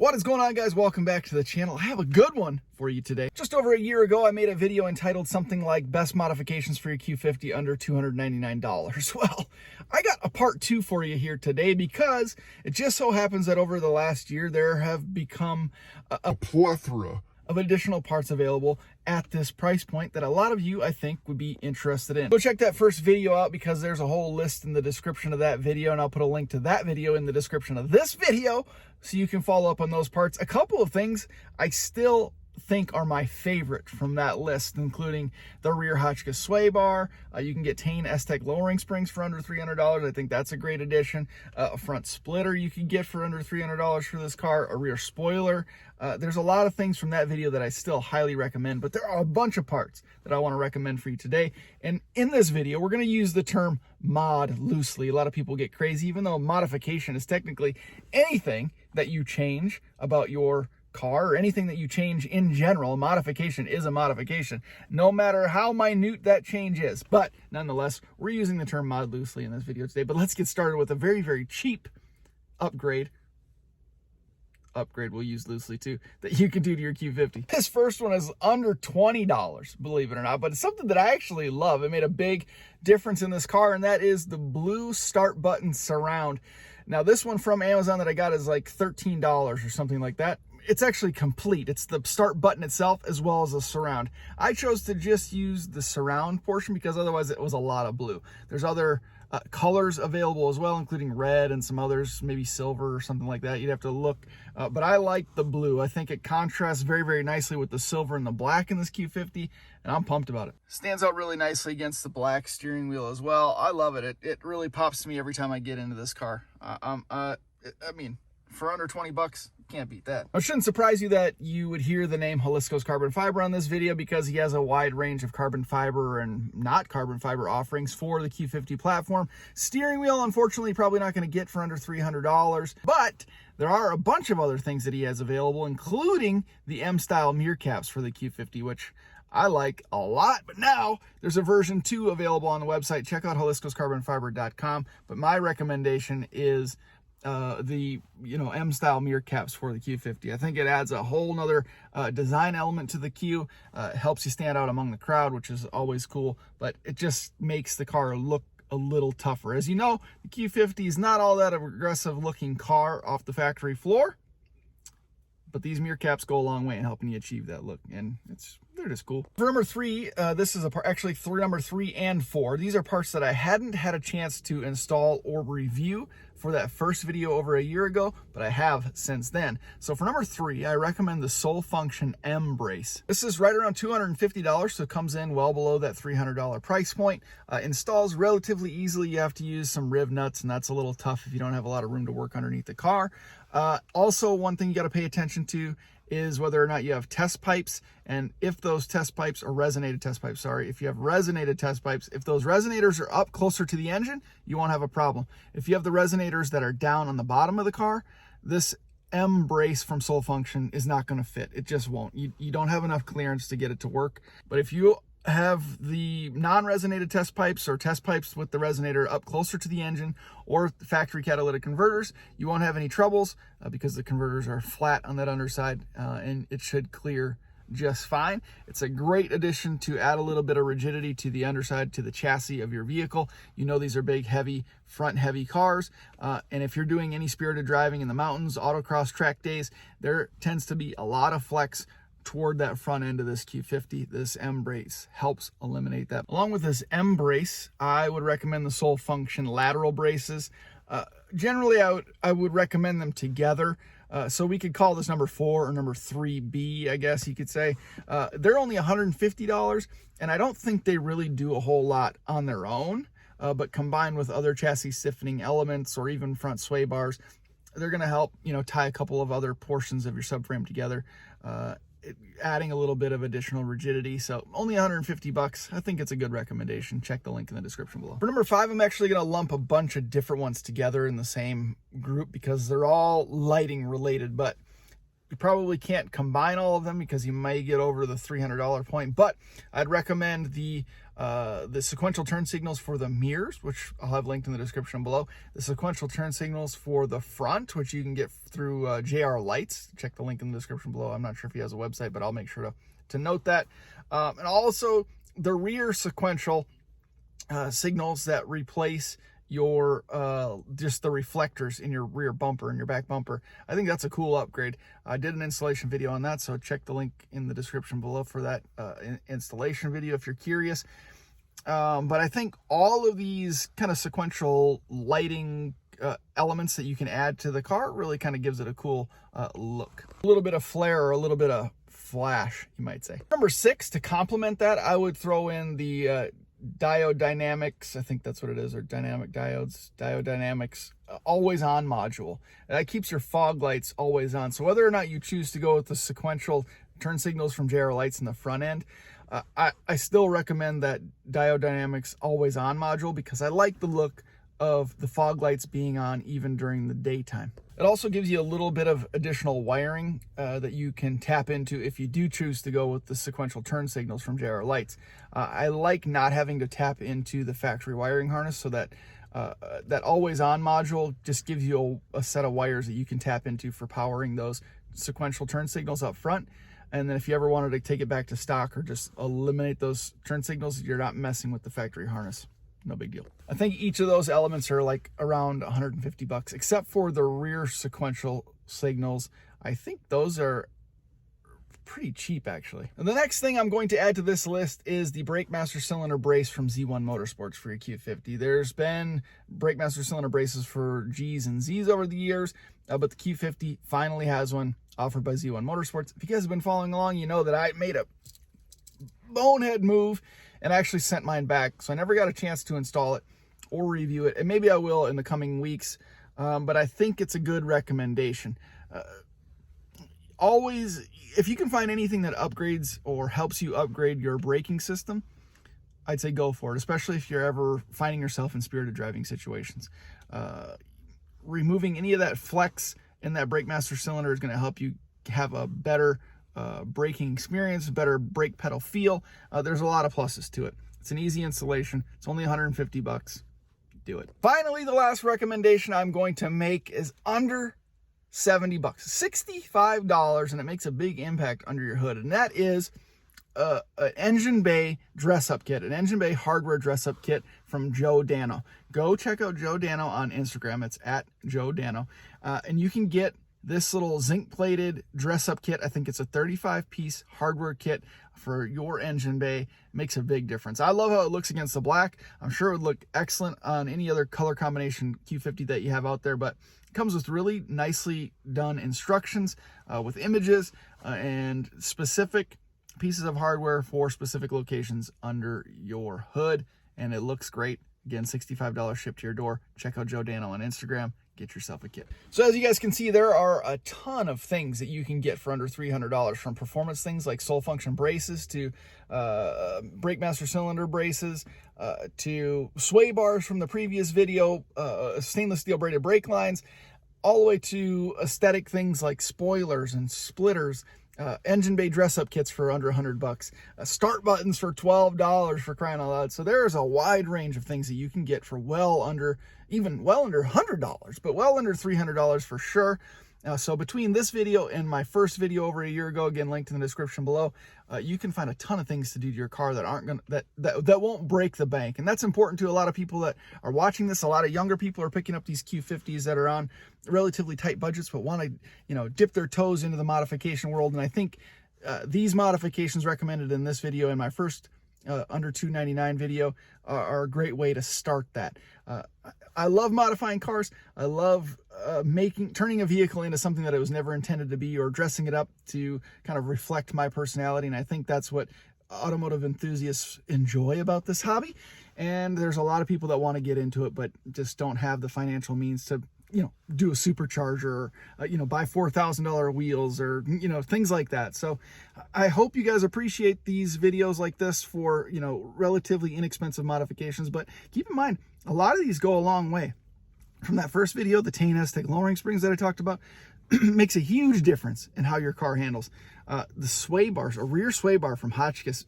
What is going on, guys? Welcome back to the channel. I have a good one for you today. Just over a year ago, I made a video entitled something like Best Modifications for Your Q50 Under $299. Well, I got a part two for you here today because it just so happens that over the last year, there have become a plethora of additional parts available at this price point that a lot of you, I think, would be interested in. Go check that first video out because there's a whole list in the description of that video, and I'll put a link to that video in the description of this video so you can follow up on those parts. A couple of things I still think are my favorite from that list, including the rear Hotchkiss sway bar. You can get Tane S-Tech lowering springs for under $300. I think that's a great addition. A front splitter you can get for under $300 for this car. A rear spoiler. There's a lot of things from that video that I still highly recommend, but there are a bunch of parts that I want to recommend for you today. And in this video, we're going to use the term mod loosely. A lot of people get crazy, even though modification is technically anything that you change about your car or anything that you change in general. Modification is a modification, no matter how minute that change is. But nonetheless, we're using the term mod loosely in this video today. But let's get started with a very, very cheap upgrade we'll use loosely too, that you can do to your Q50. This first one is under $20, believe it or not, but it's something that I actually love. It made a big difference in this car, and that is the blue start button surround. Now, this one from Amazon that I got is like $13 or something like that. It's actually complete. It's the start button itself as well as the surround. I chose to just use the surround portion because otherwise it was a lot of blue. There's other colors available as well, including red and some others, maybe silver or something like that. You'd have to look, but I like the blue. I think it contrasts very, very nicely with the silver and the black in this Q50, and I'm pumped about it. Stands out really nicely against the black steering wheel as well. I love it. It really pops to me every time I get into this car. I mean, for under 20 bucks, can't beat that. It shouldn't surprise you that you would hear the name Halisco's Carbon Fiber on this video because he has a wide range of carbon fiber and not carbon fiber offerings for the Q50 platform. Steering wheel, unfortunately, probably not going to get for under $300, but there are a bunch of other things that he has available, including the MStyle mirror caps for the Q50, which I like a lot. But now there's a version 2 available on the website. Check out haliscoscarbonfiber.com. But my recommendation is the MStyle mirror caps for the Q50. I think it adds a whole nother design element to the Q. Helps you stand out among the crowd, which is always cool, but it just makes the car look a little tougher. As you know, the Q50 is not all that aggressive looking car off the factory floor, but these mirror caps go a long way in helping you achieve that look, and they're just cool. For number 3, this is actually number 3 and 4. These are parts that I hadn't had a chance to install or review for that first video over a year ago, but I have since then. So for number 3, I recommend the Soul Function M brace. This is right around $250, so it comes in well below that $300 price point. Installs relatively easily. You have to use some riv nuts, and that's a little tough if you don't have a lot of room to work underneath the car. Also, one thing you got to pay attention to is whether or not you have test pipes, and if those test pipes are resonated test pipes, sorry, if you have resonated test pipes, if those resonators are up closer to the engine, you won't have a problem. If you have the resonators that are down on the bottom of the car, this M brace from Soul Function is not going to fit. It just won't. You don't have enough clearance to get it to work. But if you have the non-resonated test pipes or test pipes with the resonator up closer to the engine or factory catalytic converters, you won't have any troubles because the converters are flat on that underside, and it should clear just fine. It's a great addition to add a little bit of rigidity to the underside, to the chassis of your vehicle. You know, these are big, heavy, front heavy cars, and if you're doing any spirited driving in the mountains, autocross track days, there tends to be a lot of flex toward that front end of this Q50. This M brace helps eliminate that. Along with this M brace, I would recommend the Soul Function lateral braces. Generally, I would recommend them together. So we could call this number 4 or number 3B, I guess you could say. They're only $150, and I don't think they really do a whole lot on their own, but combined with other chassis stiffening elements or even front sway bars, they're going to help, tie a couple of other portions of your subframe together, adding a little bit of additional rigidity. So only 150 bucks. I think it's a good recommendation. Check the link in the description below. For number 5, I'm actually going to lump a bunch of different ones together in the same group because they're all lighting related, but You probably can't combine all of them because you may get over the $300 point, but I'd recommend the sequential turn signals for the mirrors, which I'll have linked in the description below. The sequential turn signals for the front, which you can get through JR Lights. Check the link in the description below. I'm not sure if he has a website, but I'll make sure to note that. And also the rear sequential signals that replace your just the reflectors in your rear bumper and your back bumper. I think that's a cool upgrade. I did an installation video on that, so check the link in the description below for that installation video if you're curious. But I think all of these kind of sequential lighting elements that you can add to the car really kind of gives it a cool look. A little bit of flair or a little bit of flash, you might say. Number 6, to complement that, I would throw in the Diode Dynamics, I think that's what it is, or dynamic diodes, Diode Dynamics always on module. That keeps your fog lights always on. So whether or not you choose to go with the sequential turn signals from JR Lights in the front end, I still recommend that Diode Dynamics always on module because I like the look of the fog lights being on even during the daytime. It also gives you a little bit of additional wiring that you can tap into if you do choose to go with the sequential turn signals from JR Lights. I like not having to tap into the factory wiring harness, so that that always on module just gives you a set of wires that you can tap into for powering those sequential turn signals up front. And then if you ever wanted to take it back to stock or just eliminate those turn signals, you're not messing with the factory harness. No big deal. I think each of those elements are like around 150 bucks, except for the rear sequential signals. I think those are pretty cheap, actually. And the next thing I'm going to add to this list is the Brake Master cylinder brace from Z1 Motorsports for your Q50. There's been Brake Master cylinder braces for G's and Z's over the years, but the Q50 finally has one offered by Z1 Motorsports. If you guys have been following along, you know that I made a bonehead move and actually sent mine back, so I never got a chance to install it or review it, and maybe I will in the coming weeks, but I think it's a good recommendation. Always, if you can find anything that upgrades or helps you upgrade your braking system, I'd say go for it, especially if you're ever finding yourself in spirited driving situations. Removing any of that flex in that Brake Master cylinder is going to help you have a better braking experience, better brake pedal feel. There's a lot of pluses to it. It's an easy installation. It's only 150 bucks. Do it. Finally, the last recommendation I'm going to make is under 70 bucks, $65, and it makes a big impact under your hood. And that is an engine bay dress-up kit, an engine bay hardware dress-up kit from Joe Dano. Go check out Joe Dano on Instagram. It's at Joe Dano. And you can get this little zinc-plated dress-up kit. I think it's a 35-piece hardware kit for your engine bay. Makes a big difference. I love how it looks against the black. I'm sure it would look excellent on any other color combination Q50 that you have out there, but it comes with really nicely done instructions with images and specific pieces of hardware for specific locations under your hood, and it looks great. Again, $65 shipped to your door. Check out Joe Dano on Instagram. Get yourself a kit. So as you guys can see, there are a ton of things that you can get for under $300, from performance things like soul function braces to Brake Master cylinder braces to sway bars from the previous video, stainless steel braided brake lines, all the way to aesthetic things like spoilers and splitters, engine bay dress-up kits for under 100 bucks, start buttons for $12, for crying out loud. So there's a wide range of things that you can get for well under $100, but well under $300 for sure. So between this video and my first video over a year ago, again linked in the description below, you can find a ton of things to do to your car that aren't gonna that won't break the bank. And that's important to a lot of people that are watching this. A lot of younger people are picking up these Q50s that are on relatively tight budgets but want to dip their toes into the modification world. And I think these modifications recommended in this video and my first under $299 video are a great way to start that. I love modifying cars. I love turning a vehicle into something that it was never intended to be, or dressing it up to kind of reflect my personality. And I think that's what automotive enthusiasts enjoy about this hobby. And there's a lot of people that want to get into it, but just don't have the financial means to, do a supercharger, or, buy $4,000 wheels, or, things like that. So I hope you guys appreciate these videos like this for, relatively inexpensive modifications. But keep in mind, a lot of these go a long way. From that first video, the Tane Aztec lowering springs that I talked about, makes a huge difference in how your car handles. The sway bars, a rear sway bar from Hotchkiss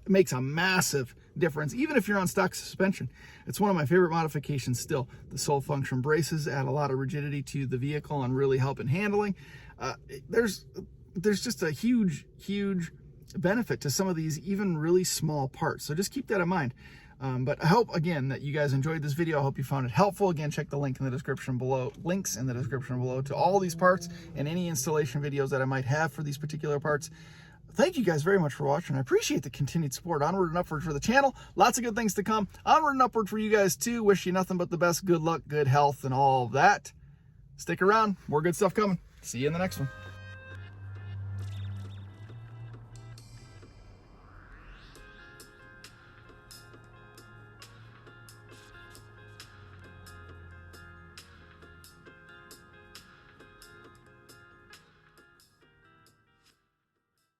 makes a massive difference, even if you're on stock suspension. It's one of my favorite modifications still. The sole function braces add a lot of rigidity to the vehicle and really help in handling. There's just a huge benefit to some of these even really small parts. So just keep that in mind. But I hope, again, that you guys enjoyed this video. I hope you found it helpful. Again, check the link in the description below, links in the description below to all these parts and any installation videos that I might have for these particular parts. Thank you guys very much for watching. I appreciate the continued support. Onward and upward for the channel. Lots of good things to come. Onward and upward for you guys too. Wish you nothing but the best. Good luck, good health, and all of that. Stick around. More good stuff coming. See you in the next one.